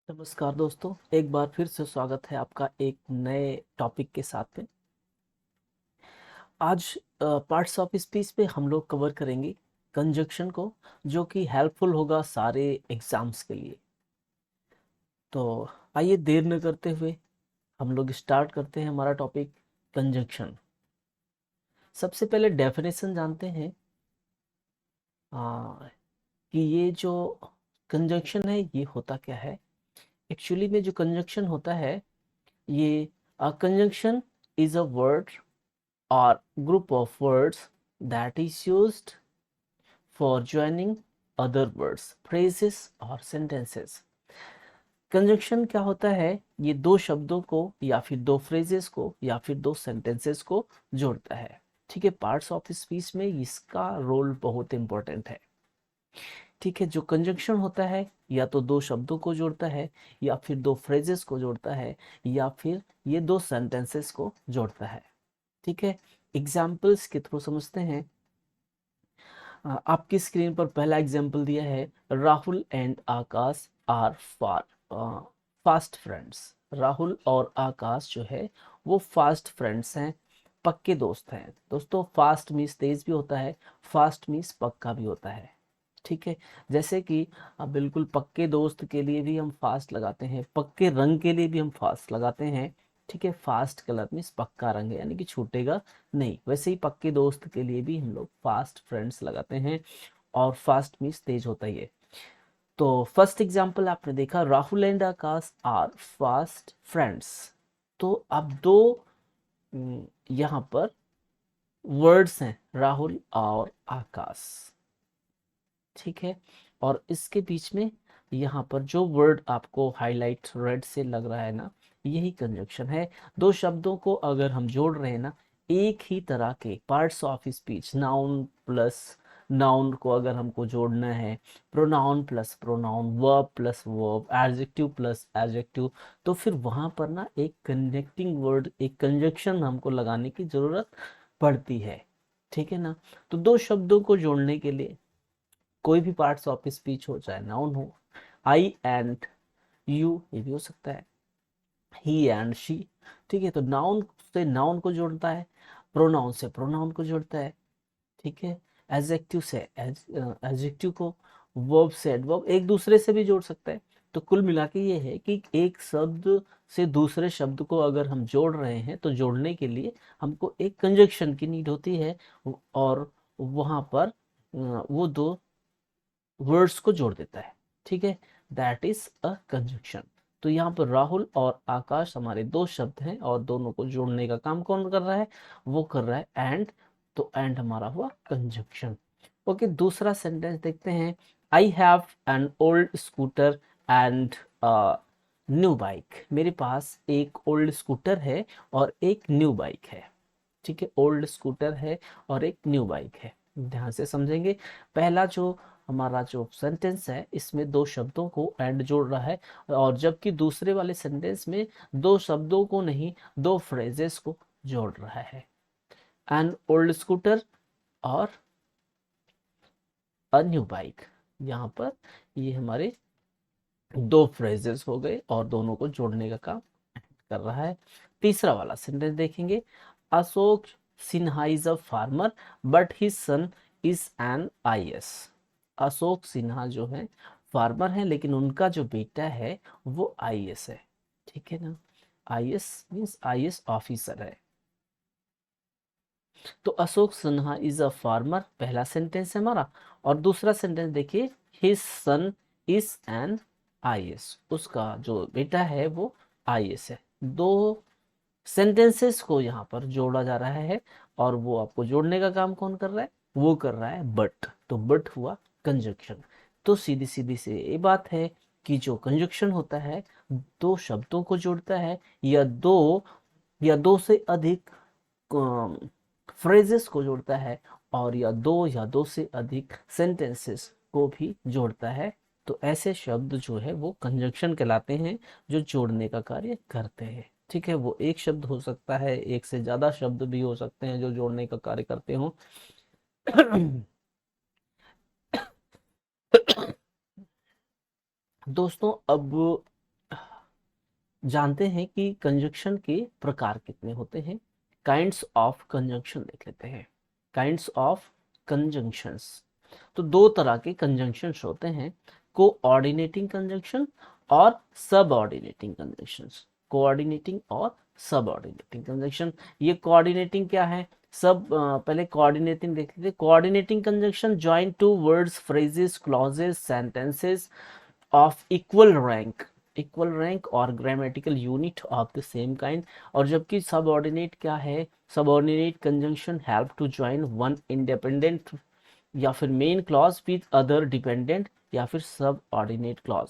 नमस्कार दोस्तों, एक बार फिर से स्वागत है आपका एक नए टॉपिक के साथ में। आज पार्ट्स ऑफ स्पीच पे हम लोग कवर करेंगे कंजक्शन को, जो कि हेल्पफुल होगा सारे एग्जाम्स के लिए। तो आइए देर न करते हुए हम लोग स्टार्ट करते हैं हमारा टॉपिक कंजक्शन। सबसे पहले डेफिनेशन जानते हैं कि ये जो कंजक्शन है ये होता क्या है। एक्चुअली में जो कंजक्शन होता है, ये conjunction is a word or group of words that is used for joining other words, phrases or sentences. Conjunction क्या होता है? ये दो शब्दों को या फिर दो फ्रेजेस को या फिर दो सेंटेंसेस को जोड़ता है। ठीक है, पार्ट्स ऑफ स्पीच में इसका रोल बहुत इंपॉर्टेंट है। ठीक है, जो कंजंक्शन होता है या तो दो शब्दों को जोड़ता है या फिर दो फ्रेजेस को जोड़ता है या फिर ये दो सेंटेंसेस को जोड़ता है। ठीक है, एग्जाम्पल्स के थ्रू समझते हैं। आपकी स्क्रीन पर पहला एग्जाम्पल दिया है, Rahul and Akash are fast friends. Rahul और आकाश जो है वो फास्ट फ्रेंड्स हैं, पक्के दोस्त हैं। दोस्तों, फास्ट मीन्स तेज भी होता है, फास्ट मीन्स पक्का भी होता है। ठीक है, जैसे कि बिल्कुल पक्के दोस्त के लिए भी हम फास्ट लगाते हैं, पक्के रंग के लिए भी हम फास्ट लगाते हैं। ठीक है, फास्ट कलर मीन्स पक्का रंग है, यानी कि छूटेगा नहीं। वैसे ही पक्के दोस्त के लिए भी हम लोग फास्ट फ्रेंड्स लगाते हैं, और फास्ट मीन्स तेज होता ही है। तो फर्स्ट एग्जांपल आपने देखा, Rahul and Akash are fast friends. तो अब दो यहाँ पर वर्ड्स हैं, राहुल और आकाश। ठीक है, और इसके बीच में यहाँ पर जो वर्ड आपको हाईलाइट रेड से लग रहा है ना, यही कंजक्शन है। दो शब्दों को अगर हम जोड़ रहे हैं ना, एक ही तरह के parts of speech, noun plus noun को अगर हमको जोड़ना है, pronoun plus pronoun, verb plus verb, adjective plus adjective, तो फिर वहां पर ना एक कनेक्टिंग वर्ड, एक कंजक्शन हमको लगाने की जरूरत पड़ती है। ठीक है ना, तो दो शब्दों को जोड़ने के लिए कोई भी पार्ट्स ऑफ स्पीच हो, चाहे नाउन हो, आई एंड यू ये भी हो सकता है, ही एंड शी। ठीक है, तो नाउन से नाउन को जोड़ता है, प्रोनाउन से प्रोनाउन को जोड़ता है। ठीक है, एडजेक्टिव से एडजेक्टिव को, वर्ब से एडवर्ब, एक दूसरे से भी जोड़ सकता है। तो कुल मिला के ये है कि एक शब्द से दूसरे शब्द को अगर हम जोड़ रहे हैं तो जोड़ने के लिए हमको एक कंजक्शन की नीड होती है, और वहां पर वो दो वर्ड्स को जोड़ देता है। ठीक है, दैट इज अ कंजक्शन। तो यहाँ पर राहुल और आकाश हमारे दो शब्द हैं, और दोनों को जोड़ने का काम कौन कर रहा है? वो कर रहा है एंड। तो एंड हमारा हुआ कंजक्शन। ओके, दूसरा सेंटेंस देखते हैं। I have an old scooter and new bike. मेरे पास एक ओल्ड स्कूटर है और एक न्यू बाइक है। ठीक है, ओल्ड स्कूटर है और एक न्यू बाइक है। ध्यान से समझेंगे। पहला जो हमारा जो सेंटेंस है, इसमें दो शब्दों को एंड जोड़ रहा है, और जबकि दूसरे वाले सेंटेंस में दो शब्दों को नहीं, दो फ्रेजेस को जोड़ रहा है। एन ओल्ड स्कूटर और अ न्यू बाइक, यहाँ पर ये हमारे दो फ्रेजेस हो गए और दोनों को जोड़ने का काम कर रहा है। तीसरा वाला सेंटेंस देखेंगे। Ashok Sinha is a farmer but his son is an IAS. Ashok Sinha जो है फार्मर है, लेकिन उनका जो बेटा है वो आईएएस है। ठीक है ना, आईएएस मींस आईएएस ऑफिसर है। तो Ashok Sinha is a farmer पहला सेंटेंस है हमारा, और दूसरा सेंटेंस देखिए, his son is an IAS. उसका जो बेटा है वो आईएएस है। दो सेंटेंसेस को यहाँ पर जोड़ा जा रहा है, और वो आपको जोड़ने का काम कौन कर रहा है? वो कर रहा है बट। तो बट हुआ कंजक्शन। तो सीधी सीधी से ये बात है कि जो कंजक्शन होता है, दो शब्दों को जोड़ता है, या दो से अधिक फ्रेजेस को जोड़ता है, और या दो से अधिक सेंटेंसेस को भी जोड़ता है। तो ऐसे शब्द जो है वो कंजक्शन कहलाते हैं, जो जोड़ने का कार्य करते हैं। ठीक है, वो एक शब्द हो सकता है, एक से ज्यादा शब्द भी हो सकते हैं जो जोड़ने का कार्य करते हो। दोस्तों, अब जानते हैं कि कंजंक्शन के प्रकार कितने होते हैं। काइंड्स ऑफ कंजंक्शन देख लेते हैं। काइंड्स ऑफ कंजंक्शंस, तो दो तरह के कंजंक्शंस होते हैं, कोऑर्डिनेटिंग कंजंक्शन और सबऑर्डिनेटिंग कंजंक्शंस। कोऑर्डिनेटिंग और सबऑर्डिनेटिंग कंजंक्शन। ये कोऑर्डिनेटिंग क्या है, पहले कोऑर्डिनेटिंग देख लेते हैं। Coordinating conjunction join two words, phrases, clauses, sentences of equal rank और grammatical unit of the same kind. और जबकि सबऑर्डिनेट क्या है, subordinate conjunction help to join one independent या फिर main clause with other dependent या फिर सब ऑर्डिनेट क्लॉज।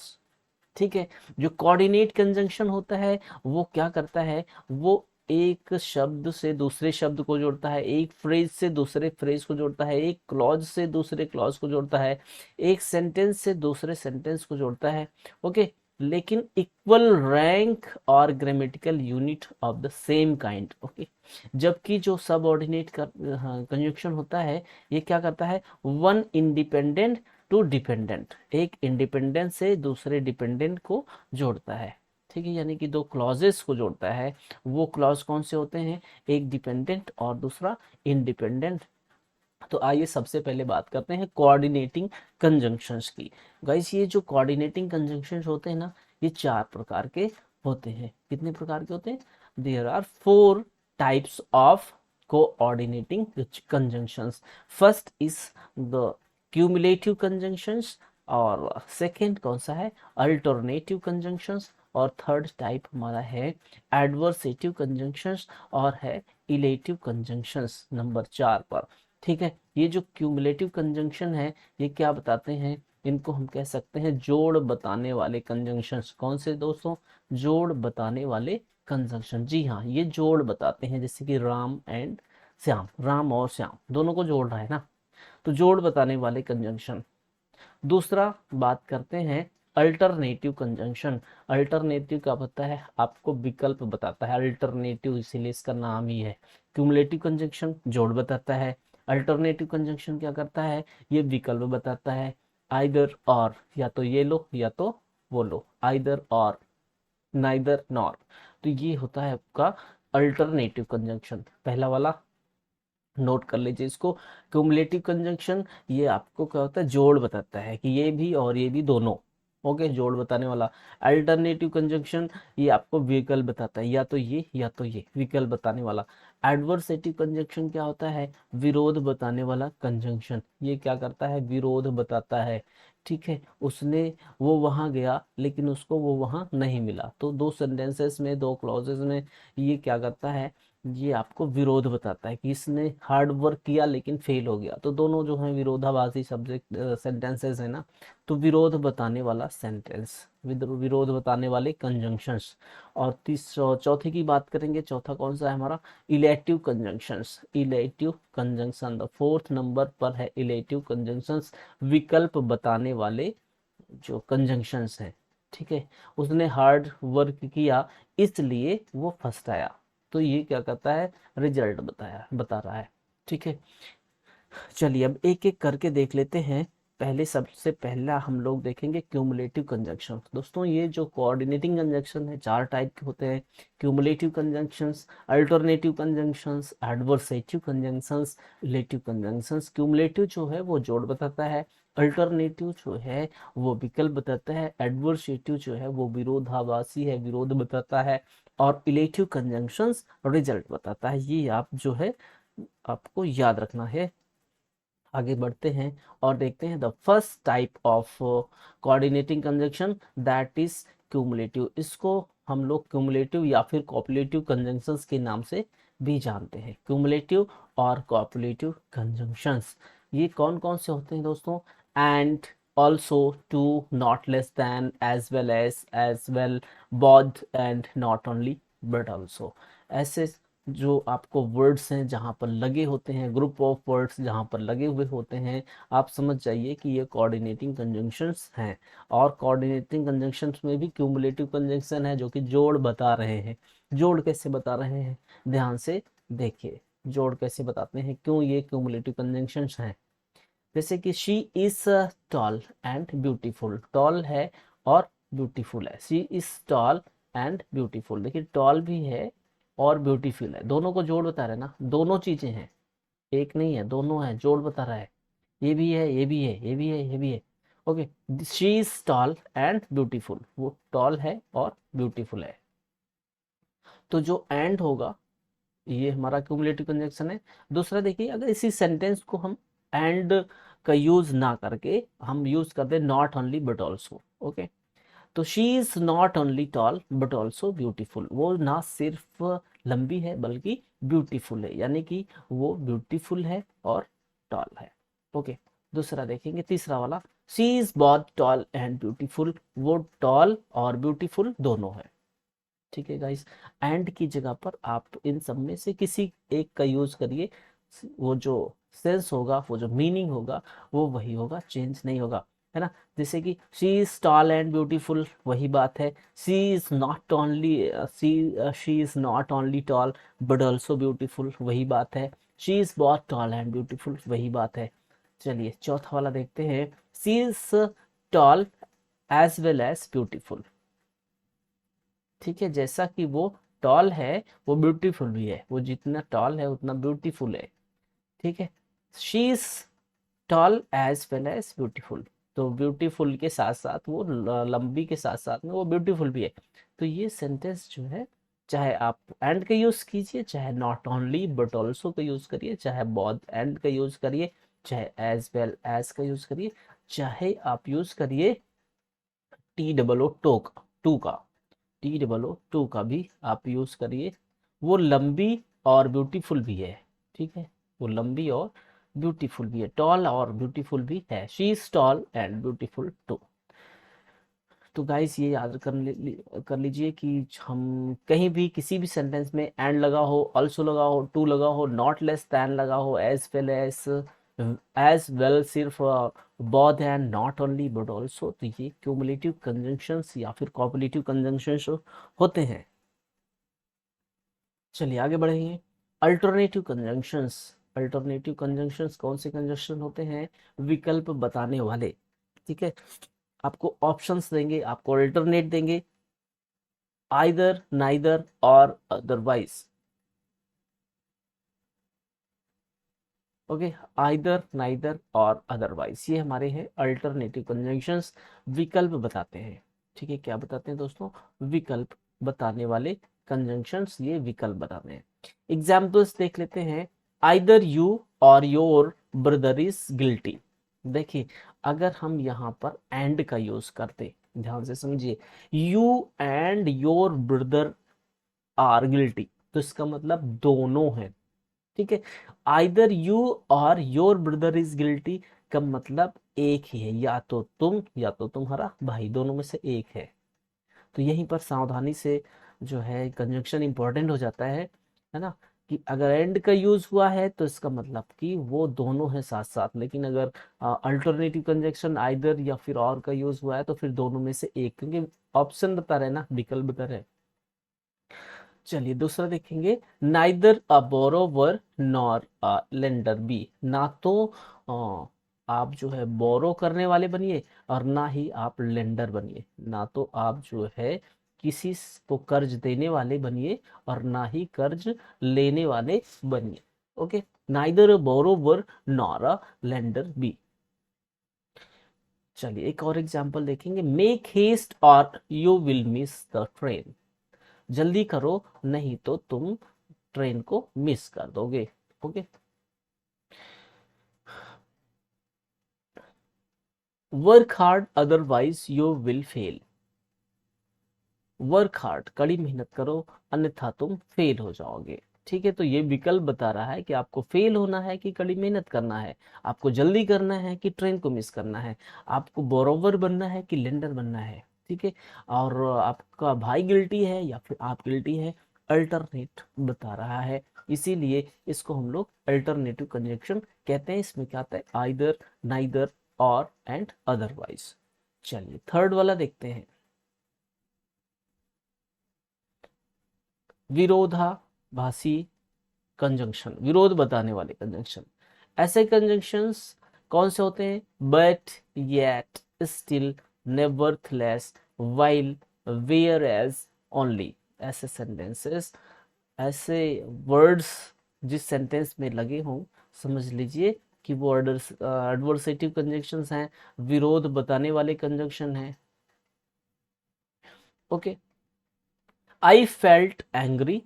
ठीक है। जो कोऑर्डिनेट कंजंक्शन होता है वो क्या करता है, वो एक शब्द से दूसरे शब्द को जोड़ता है, एक फ्रेज से दूसरे फ्रेज को जोड़ता है, एक क्लॉज से दूसरे क्लॉज को जोड़ता है, एक सेंटेंस से दूसरे सेंटेंस को जोड़ता है। ओके, लेकिन इक्वल रैंक और grammatical unit of the same kind. Okay, जबकि जो सबऑर्डिनेट कंजंक्शन होता है ये क्या करता है, वन इंडिपेंडेंट टू डिपेंडेंट, एक इंडिपेंडेंट से दूसरे डिपेंडेंट को जोड़ता है। ठीक है, यानी कि दो क्लॉजेस को जोड़ता है। वो क्लॉज कौन से होते हैं, एक डिपेंडेंट और दूसरा इंडिपेंडेंट। तो आइए सबसे पहले बात करते हैं कोऑर्डिनेटिंग कंजंक्शंस की। गाइस, ये जो कोऑर्डिनेटिंग कंजंक्शंस होते हैं ना, ये चार प्रकार के होते हैं। कितने प्रकार के होते हैं, there are four types of coordinating conjunctions. First is the cumulative conjunctions, और सेकंड कौन सा है, अल्टरनेटिव कंजंक्शंस, और थर्ड टाइप हमारा है एडवर्सेटिव कंजंक्शंस, और है इलेटिव कंजंक्शंस नंबर 4 पर। ठीक है, ये जो क्यूमुलेटिव कंजंक्शन है ये क्या बताते हैं, इनको हम कह सकते हैं जोड़ बताने वाले कंजंक्शंस। कौन से दोस्तों, जोड़ बताने वाले कंजंक्शन। जी हाँ, ये जोड़ बताते हैं, जैसे कि राम एंड श्याम, राम और श्याम दोनों को जोड़ रहा है ना, तो जोड़ बताने वाले कंजंक्शन। दूसरा बात करते हैं अल्टरनेटिव कंजंक्शन। अल्टरनेटिव क्या होता है, आपको विकल्प बताता है, अल्टरनेटिव इसीलिए इसका नाम ही है। क्यूमुलेटिव कंजंक्शन जोड़ बताता है, अल्टरनेटिव कंजंक्शन क्या करता है, ये विकल्प बताता है। आइदर और, या तो ये लो या तो वो लो, आइदर और, नाइदर नॉर। तो ये होता है आपका अल्टरनेटिव कंजंक्शन, पहला वाला नोट कर लीजिए इसको। क्युमुलेटिव कंजंक्शन ये आपको क्या होता है, जोड़ बताता है कि ये भी और ये भी दोनों। ओके, जोड़ बताने वाला। अल्टरनेटिव कंजंक्शन ये आपको विकल्प बताता है, या तो ये या तो ये, विकल्प बताने वाला। एडवर्सेटिव कंजंक्शन क्या होता है, विरोध बताने वाला कंजंक्शन। ये क्या करता है, विरोध बताता है। ठीक है, उसने, वो वहां गया लेकिन उसको वो वहां नहीं मिला, तो दो सेंटेंसेस में, दो क्लॉजेस में ये क्या करता है, ये आपको विरोध बताता है कि इसने हार्ड वर्क किया लेकिन फेल हो गया। तो दोनों जो है विरोधाभासी सब्जेक्ट सेंटेंसेस है ना, तो विरोध बताने वाला सेंटेंस, विरोध बताने वाले कंजंक्शंस। और चौथे की बात करेंगे, चौथा कौन सा है हमारा, elective conjunctions. Elective conjunction the fourth number पर है इलेक्टिव कंजंक्शंस, विकल्प बताने वाले जो कंजंक्शंस हैं। ठीक है, उसने हार्ड वर्क किया इसलिए वो फर्स्ट आया, तो ये क्या करता है, रिजल्ट बता रहा है। ठीक है, चलिए अब एक एक करके देख लेते हैं। पहले, सबसे पहला हम लोग देखेंगे क्यूमुलेटिव कंजंक्शन। दोस्तों, ये जो कोऑर्डिनेटिंग कंजंक्शन है चार टाइप के होते हैं, cumulative conjunctions, alternative conjunctions, adversative conjunctions, relative conjunctions. Cumulative जो है वो जोड़ बताता है, अल्टरनेटिव जो है वो विकल्प बताता है, एडवर्सेटिव जो है वो विरोधाभासी है, विरोध बताता है, और इलेटिव कंजंक्शंस रिजल्ट बताता है। ये आप जो है आपको याद रखना है। आगे बढ़ते हैं और देखते हैं the first type of coordinating conjunction, that is cumulative. इसको हम लोग क्यूमुलेटिव या फिर कॉपुलेटिव कंजंक्शंस के नाम से भी जानते हैं। क्यूमुलेटिव और कॉपुलेटिव कंजंक्शंस ये कौन कौन से होते हैं दोस्तों, and, also, too, not less than, as well, both, and not only but also. ऐसे जो आपको वर्ड्स हैं जहाँ पर लगे होते हैं, ग्रुप ऑफ वर्ड्स जहाँ पर लगे हुए होते हैं, आप समझ जाइए कि ये कोऑर्डिनेटिंग कंजंक्शंस हैं। और कोऑर्डिनेटिंग कंजंक्शंस में भी क्यूमुलेटिव कंजंक्शन है जो कि जोड़ बता रहे हैं। जोड़ कैसे बता रहे हैं, ध्यान से देखिए, जोड़ कैसे बताते हैं, क्यों ये क्यूमुलेटिव कंजंक्शंस हैं। जैसे कि she is tall and beautiful, tall है और ब्यूटीफुल है। She is tall and beautiful. देखिए टॉल भी है और ब्यूटीफुल है, दोनों को जोड़ बता रहे हैं ना, दोनों चीजें हैं, एक नहीं है, दोनों है, जोड़ बता रहा है। ये भी है, ये भी है, ये भी है, ये भी है। Okay, she is tall and beautiful, वो टॉल है और ब्यूटीफुल है। तो जो एंड होगा ये हमारा क्यूमुलेटिव कंजंक्शन है। दूसरा देखिए, अगर इसी सेंटेंस को हम एंड का यूज ना करके हम यूज करते not only but also. Okay, तो she is not only tall but also beautiful, वो ना सिर्फ लंबी है बल्कि ब्यूटीफुल है, यानी कि वो ब्यूटीफुल है और टॉल है। ओके, दूसरा देखेंगे, तीसरा वाला, she is both tall and beautiful, वो टॉल और ब्यूटीफुल दोनों है। ठीक है गाइस, एंड की जगह पर आप इन सब में से किसी एक का यूज करिए, वो जो सेंस होगा, वो जो मीनिंग होगा, वो वही होगा, चेंज नहीं होगा, है ना। जैसे कि she is tall and beautiful, वही बात है। She is not only she is not only tall but also beautiful, वही बात है। She is both tall and beautiful, वही बात है। चलिए चौथा वाला देखते हैं, she is tall as well as beautiful. ठीक है, जैसा कि वो टॉल है वो ब्यूटीफुल भी है, वो जितना टॉल है उतना ब्यूटीफुल है। ठीक है, she is tall as well as beautiful, तो ब्यूटीफुल के साथ साथ वो लंबी के साथ साथ में वो ब्यूटीफुल भी है। तो ये सेंटेंस जो है, चाहे आप एंड का यूज कीजिए, चाहे नॉट ओनली बट ऑल्सो का यूज करिए, चाहे बोथ एंड का यूज करिए, चाहे एज वेल एज का यूज करिए, चाहे आप यूज करिए टी डबल ओ टू का, टी डबल ओ टू का भी आप यूज करिए, वो लंबी और ब्यूटीफुल भी है। ठीक है, वो लंबी और ब्यूटीफुल भी है, टॉल और ब्यूटीफुल भी है। She is tall and beautiful too. तो गाइस ये याद कर लीजिए कि हम कहीं भी किसी भी सेंटेंस में एंड लगा हो, ऑल्सो लगा हो, टू लगा हो, नॉट लेस दैन लगा हो, एज वेल सिर्फ both and not only but also, तो ये क्यूमुलेटिव कंजंक्शंस या फिर कॉपुलेटिव कंजंक्शंस होते हैं। चलिए आगे बढ़ेंगे, अल्टरनेटिव कंजंक्शंस। अल्टरनेटिव कंजंक्शंस कौन से कंजंक्शन होते हैं? विकल्प बताने वाले। ठीक है, आपको ऑप्शंस देंगे, आपको अल्टरनेट देंगे, आइदर, नाइदर और अदरवाइज। ओके, आइदर, नाइदर और अदरवाइज, ये हमारे हैं अल्टरनेटिव कंजंक्शंस, विकल्प बताते हैं। ठीक है, क्या बताते हैं दोस्तों? विकल्प बताने वाले कंजंक्शंस, ये विकल्प बताते हैं। एग्जाम्पल्स देख लेते हैं, आइदर यू और योर ब्रदर इज गिल्टी। देखिए, अगर हम यहाँ पर एंड का यूज करते, ध्यान से समझिए, you and your brother are guilty, तो इसका मतलब दोनों हैं। ठीक है, आइदर यू और योर ब्रदर इज गिल्टी का मतलब एक ही है, या तो तुम या तो तुम्हारा भाई, दोनों में से एक है। तो यहीं पर सावधानी से जो है कंजंक्शन इंपॉर्टेंट हो जाता है ना, कि अगर एंड का यूज हुआ है तो इसका मतलब कि वो दोनों है साथ साथ, लेकिन अगर अल्टरनेटिव कंजंक्शन आइदर या फिर और का यूज हुआ है तो फिर दोनों में से एक, क्योंकि ऑप्शन बता रहे ना, विकल्प बता रहे। चलिए दूसरा देखेंगे, neither a borrower nor a lender be, ना तो आप जो है बोरो करने वाले बनिए और ना ही आप लेंडर बनिए, ना तो आप जो है किसी को कर्ज देने वाले बनिए और ना ही कर्ज लेने वाले बनिए। Okay, neither a borrower nor a lender be. चलिए एक और एग्जांपल देखेंगे, मेक हेस्ट और you will miss the train, जल्दी करो नहीं तो तुम ट्रेन को मिस कर दोगे। Okay, work hard otherwise you will fail, work hard, कड़ी मेहनत करो अन्यथा तुम फेल हो जाओगे। ठीक है, तो ये विकल्प बता रहा है कि आपको फेल होना है कि कड़ी मेहनत करना है, आपको जल्दी करना है कि ट्रेन को मिस करना है, आपको बोरोवर बनना है कि लेंडर बनना है। ठीक है, और आपका भाई गिल्टी है या फिर आप गिल्टी है, अल्टरनेट बता रहा है, इसीलिए इसको हम लोग अल्टरनेटिव कंजंक्शन कहते हैं। इसमें क्या आता है? आइदर, नाइदर और एंड अदरवाइज। चलिए थर्ड वाला देखते हैं, विरोधाभासी कंजंक्शन, विरोध बताने वाले कंजंक्शन। ऐसे कंजंक्शंस कौन से होते हैं? But, yet, still, nevertheless, while, whereas, only. ऐसे सेंटेंसेस, ऐसे वर्ड्स जिस सेंटेंस में लगे हों, समझ लीजिए कि वो एडवर्सेटिव कंजंक्शंस हैं, विरोध बताने वाले कंजंक्शन हैं। Okay, I felt angry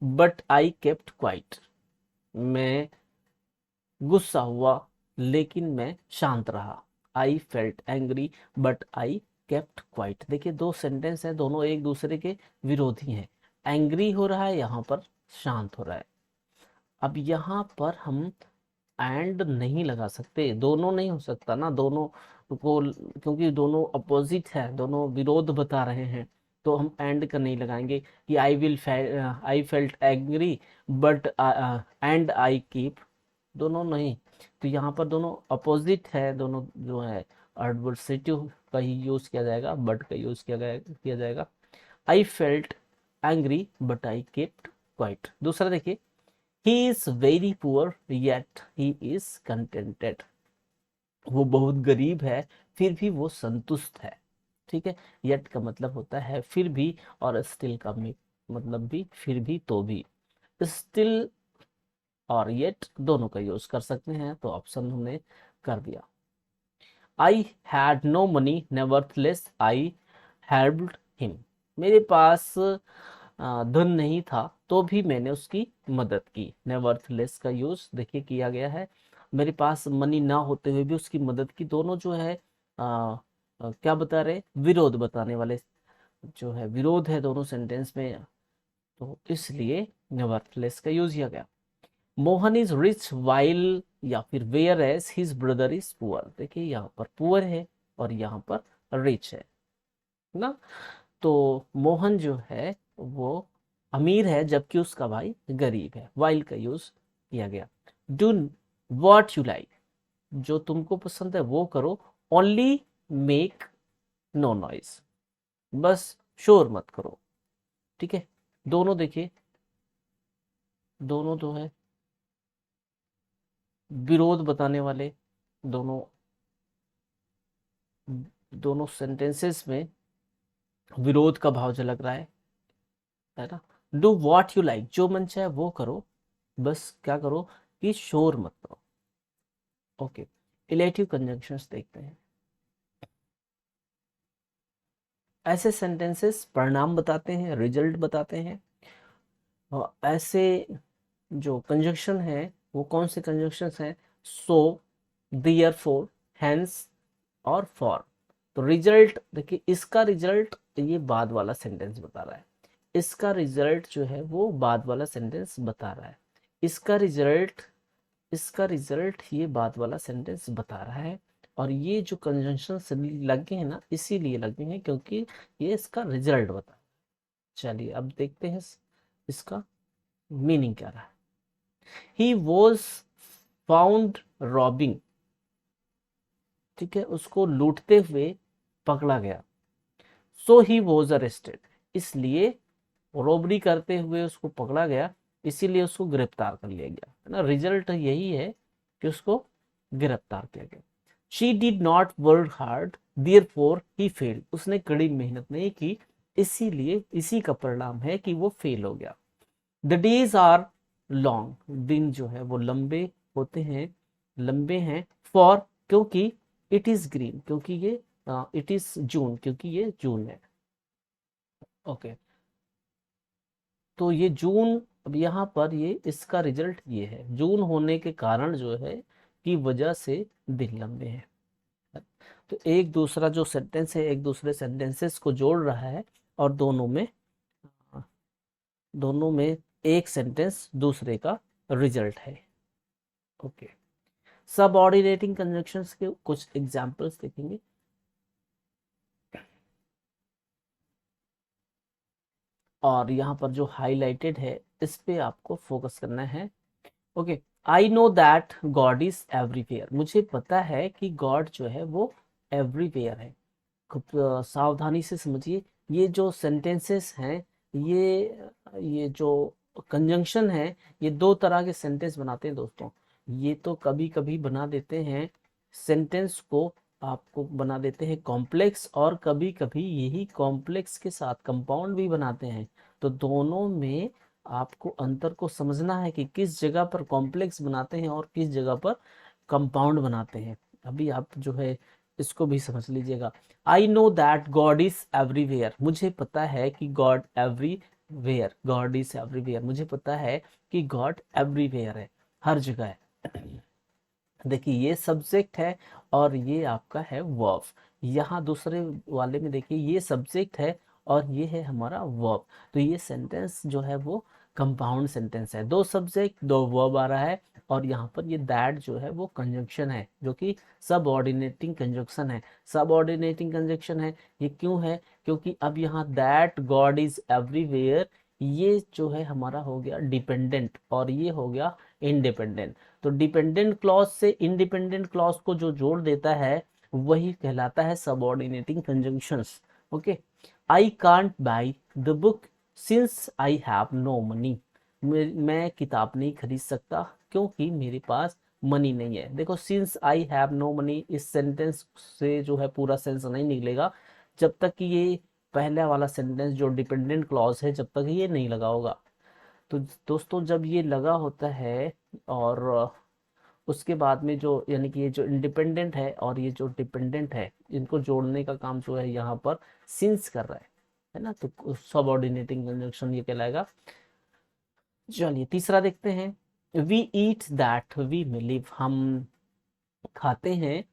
but I kept quite. मैं गुस्सा हुआ लेकिन मैं शांत रहा। I felt angry but I kept quite. देखिए दो सेंटेंस हैं, दोनों एक दूसरे के विरोधी हैं। एंग्री हो रहा है, यहाँ पर शांत हो रहा है। अब यहाँ पर हम एंड नहीं लगा सकते, दोनों नहीं हो सकता ना, दोनों को, क्योंकि दोनों अपोजिट है, दोनों विरोध बता रहे हैं, तो हम एंड का नहीं लगाएंगे कि I felt angry but and I keep, दोनों नहीं। तो यहाँ पर दोनों अपोजिट है, दोनों जो है एडवर्सेटिव का ही यूज किया जाएगा, बट का यूज किया जाएगा। I felt angry but I kept quite. दूसरा देखिए, he is very poor yet he is contented. वो बहुत गरीब है फिर भी वो संतुष्ट है। ठीक है, येट का मतलब होता है फिर भी, और स्टिल का मतलब भी फिर भी, तो भी। स्टिल और येट दोनों का यूज कर सकते हैं, तो ऑप्शन हमने कर दिया। I had no money nevertheless I helped him. मेरे पास धन नहीं था तो भी मैंने उसकी मदद की। नेवरथलेस का यूज देखिए किया गया है, मेरे पास मनी ना होते हुए भी उसकी मदद की। दोनों जो है क्या बता रहे, विरोध बताने वाले जो है, विरोध है दोनों सेंटेंस में, तो इसलिए नेवरथलेस का यूज किया गया। मोहन इज रिच वाइल या फिर whereas his brother is poor. देखिए यहाँ पर पुअर है और यहाँ पर रिच है ना, तो मोहन जो है वो अमीर है जबकि उसका भाई गरीब है। वाइल का यूज किया गया। डू वॉट यू लाइक, जो तुमको पसंद है वो करो। ओनली मेक नो नॉइज, बस शोर मत करो। ठीक है, दोनों देखिए, दोनों तो है विरोध बताने वाले, दोनों दोनों सेंटेंसेस में विरोध का भाव झलक रहा है ना। डू वॉट यू लाइक, जो मन चाहे वो करो, बस क्या करो कि शोर मत करो। ओके, इलेटिव कंजंक्शंस देखते हैं। ऐसे सेंटेंसेस परिणाम बताते हैं, रिजल्ट बताते हैं। और ऐसे जो कंजंक्शन है वो कौन से कंजंक्शंस हैं, सो, देयरफॉर, हेंस और फॉर। तो रिजल्ट देखिए, इसका रिजल्ट ये बाद वाला सेंटेंस बता रहा है, इसका रिजल्ट जो है वो बाद वाला सेंटेंस बता रहा है, इसका रिजल्ट ये बाद वाला सेंटेंस बता रहा है। और ये जो कंजंक्शन लगे हैं ना, इसीलिए लगे हैं क्योंकि ये इसका रिजल्ट बता रहा है। चलिए अब देखते हैं इसका मीनिंग क्या रहा है। ही वॉज फाउंड रॉबिंग, ठीक है, उसको लूटते हुए पकड़ा गया। सो ही वॉज अरेस्टेड, इसलिए रॉबरी करते हुए उसको पकड़ा गया, इसीलिए उसको गिरफ्तार कर लिया गया, है ना। रिजल्ट यही है कि उसको गिरफ्तार किया गया। She did not work hard therefore he failed, उसने कड़ी मेहनत नहीं की, इसीलिए इसी का परिणाम है कि वो फेल हो गया। द डेज आर लॉन्ग, दिन जो है वो लंबे होते हैं, लंबे हैं। फॉर, क्योंकि, इट इज ग्रीन, क्योंकि ये इट इज जून, क्योंकि ये जून है। ओके, तो ये जून, अब यहाँ पर ये इसका रिजल्ट ये है, जून होने के कारण जो है की वजह से दिन लंबे हैं। तो एक दूसरा जो सेंटेंस है एक दूसरे सेंटेंसेस को जोड़ रहा है, और दोनों में एक सेंटेंस दूसरे का रिजल्ट है। ओके, सबऑर्डिनेटिंग कंजंक्शंस के कुछ एग्जांपल्स देखेंगे। और यहाँ पर जो हाईलाइटेड है इस पे आपको फोकस करना है। Okay, I know that God is everywhere, मुझे पता है कि गॉड जो है वो एवरीवेयर है। खूब सावधानी से समझिए, ये जो सेंटेंसेस हैं, ये जो कंजंक्शन है, ये दो तरह के सेंटेंस बनाते हैं दोस्तों। ये तो कभी कभी बना देते हैं सेंटेंस को आपको बना देते हैं कॉम्प्लेक्स, और कभी कभी यही कॉम्प्लेक्स के साथ कंपाउंड भी बनाते हैं। तो दोनों में आपको अंतर को समझना है कि किस जगह पर कॉम्प्लेक्स बनाते हैं और किस जगह पर कंपाउंड बनाते हैं। अभी आप जो है इसको भी समझ लीजिएगा। I know that God is everywhere, मुझे पता है कि God everywhere, God is everywhere, मुझे पता है कि गॉड एवरीवेयर है, हर जगह है। देखिए ये सब्जेक्ट है और ये आपका है वर्ब। यहाँ दूसरे वाले में देखिए ये सब्जेक्ट है और ये है हमारा वर्ब। तो ये सेंटेंस जो है वो कंपाउंड सेंटेंस है, दो सब्जेक्ट दो वर्ब आ रहा है, और यहाँ पर ये दैट जो है वो कंजंक्शन है, जो कि सबऑर्डिनेटिंग कंजंक्शन है। सबऑर्डिनेटिंग कंजंक्शन है, ये क्यों है? क्योंकि अब यहाँ दैट गॉड इज एवरीवेयर, ये जो है हमारा हो गया डिपेंडेंट और ये हो गया इंडिपेंडेंट। तो डिपेंडेंट क्लॉज से इंडिपेंडेंट क्लॉज को जो जोड़ देता है वही कहलाता है subordinating conjunctions. Okay, I can't buy the book since I have no money, मैं किताब नहीं खरीद सकता क्योंकि मेरे पास मनी नहीं है। देखो since I have no money, इस सेंटेंस से जो है पूरा सेंस नहीं निकलेगा जब तक कि ये पहला वाला सेंटेंस जो डिपेंडेंट क्लॉज है जब तक ये नहीं लगा होगा। तो दोस्तों जब ये लगा होता है और उसके बाद में जो यानी कि ये जो इंडिपेंडेंट है और ये जो डिपेंडेंट है, इनको जोड़ने का काम जो है यहाँ पर सिंस कर रहा है ना, तो सबऑर्डिनेटिंग कंजंक्शन ये कहलाएगा। चलिए तीसरा देखते हैं। We eat that we may live, हम खाते हैं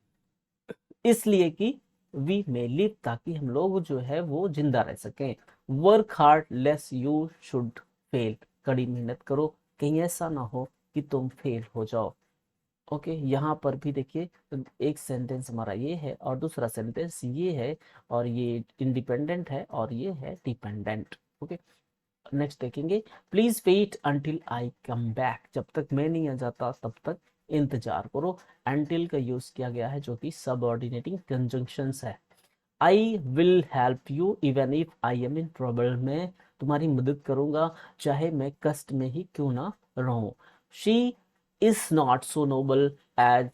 इसलिए कि वी मे लिव, ताकि हम लोग जो है वो जिंदा रह सकें। Work hard lest you should fail, कड़ी मेहनत करो कहीं ऐसा ना हो कि तुम फेल हो जाओ। ओके, यहाँ पर भी देखिए एक सेंटेंस हमारा ये है और दूसरा सेंटेंस ये है, और ये इंडिपेंडेंट है और ये है डिपेंडेंट। ओके, नेक्स्ट देखेंगे। Please wait until I come back, जब तक मैं नहीं आ जाता तब तक इंतजार करो। अंटिल का यूज किया गया है जो कि सबऑर्डिनेटिंग कंजंक्शंस है। I will help you even if I am in trouble, मैं तुम्हारी मदद करूंगा चाहे मैं कष्ट में ही क्यों ना रहूं। She is not so noble as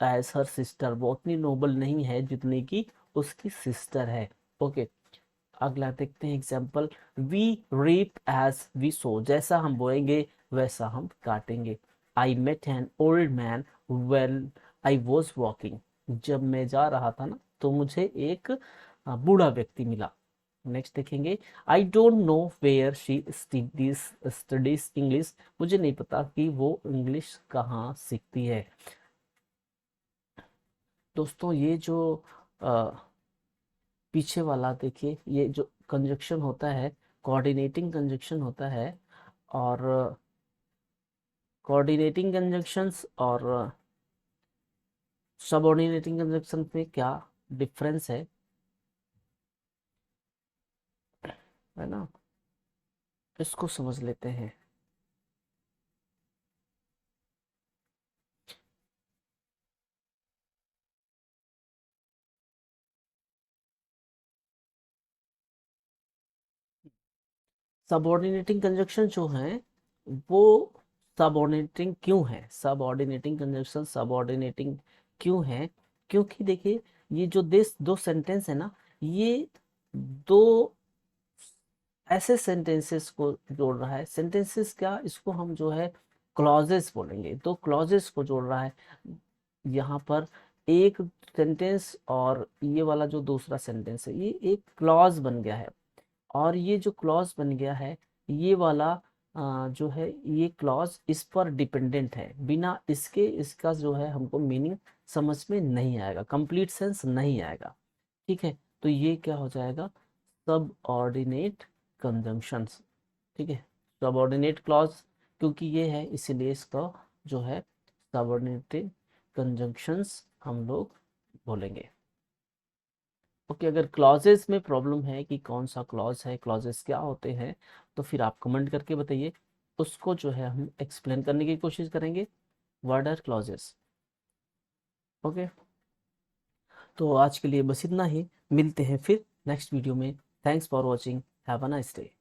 as her sister, वो उतनी नोबल नहीं है जितनी कि उसकी सिस्टर है। ओके, अगला देखते हैं example. We reap as we sow, जैसा हम बोएंगे वैसा हम काटेंगे। I met an old man well I was walking, जब मैं जा रहा था ना तो मुझे एक बूढ़ा व्यक्ति मिला। नेक्स्ट देखेंगे। I don't know where she studies English, मुझे नहीं पता कि वो इंग्लिश कहाँ सीखती है। दोस्तों ये जो पीछे वाला देखिए, ये जो कंजक्शन होता है कोऑर्डिनेटिंग कंजक्शन होता है, और कोऑर्डिनेटिंग कंजक्शंस और सबऑर्डिनेटिंग कंजक्शन में क्या डिफरेंस है ना, इसको समझ लेते हैं। सबऑर्डिनेटिंग कंजक्शन जो है वो सबऑर्डिनेटिंग क्यों है, सबऑर्डिनेटिंग कंजक्शन सबऑर्डिनेटिंग क्यों है? क्योंकि देखिए ये जो देश दो सेंटेंस है ना, ये दो ऐसे सेंटेंसेस को जोड़ रहा है। सेंटेंसेस क्या, इसको हम जो है क्लॉजेस बोलेंगे, दो क्लॉजेस को जोड़ रहा है। यहाँ पर एक सेंटेंस और ये वाला जो दूसरा सेंटेंस है ये एक क्लॉज बन गया है, और ये जो क्लॉज बन गया है ये वाला जो है ये क्लॉज इस पर डिपेंडेंट है। बिना इसके इसका जो है हमको मीनिंग समझ में नहीं आएगा, कंप्लीट सेंस नहीं आएगा। ठीक है, तो ये क्या हो जाएगा, सब ऑर्डिनेट कंजंक्शंस। ठीक है, सबऑर्डिनेट क्लॉज क्योंकि ये है इसीलिए इसका जो है सबऑर्डिनेटेड कंजंक्शंस हम लोग बोलेंगे। ओके, अगर क्लॉजेस में प्रॉब्लम है कि कौन सा क्लॉज है, क्लॉजेस क्या होते हैं, तो फिर आप कमेंट करके बताइए, उसको जो है हम एक्सप्लेन करने की कोशिश करेंगे। Word are clauses. ओके, तो आज के लिए बस इतना ही, मिलते हैं फिर नेक्स्ट वीडियो में। Thanks for watching, have a nice day.